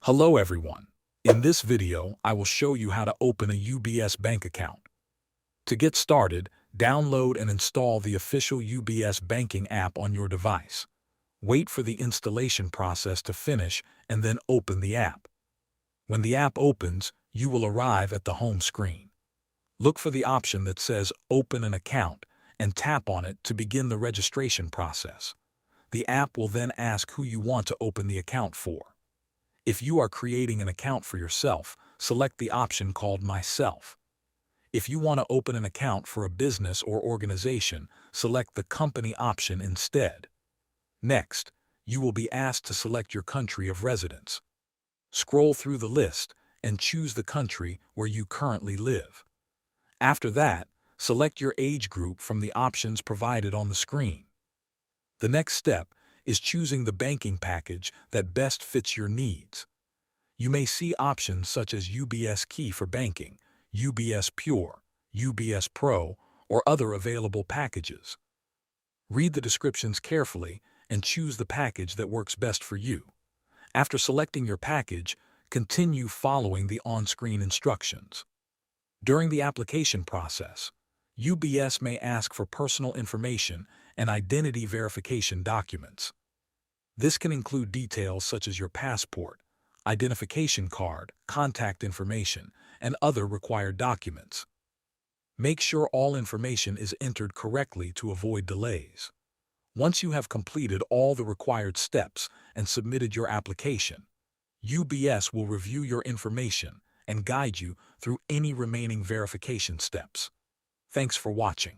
Hello everyone. In this video, I will show you how to open a UBS bank account. To get started, download and install the official UBS banking app on your device. Wait for the installation process to finish and then open the app. When the app opens, you will arrive at the home screen. Look for the option that says Open an Account and tap on it to begin the registration process. The app will then ask who you want to open the account for. If you are creating an account for yourself, select the option called Myself. If you want to open an account for a business or organization, select the Company option instead. Next, you will be asked to select your country of residence. Scroll through the list and choose the country where you currently live. After that, select your age group from the options provided on the screen. The next step is choosing the banking package that best fits your needs. You may see options such as UBS Key for banking, UBS Pure, UBS Pro, or other available packages. Read the descriptions carefully and choose the package that works best for you. After selecting your package, continue following the on-screen instructions. During the application process, UBS may ask for personal information and identity verification documents. This can include details such as your passport, identification card, contact information, and other required documents. Make sure all information is entered correctly to avoid delays. Once you have completed all the required steps and submitted your application, UBS will review your information and guide you through any remaining verification steps. Thanks for watching.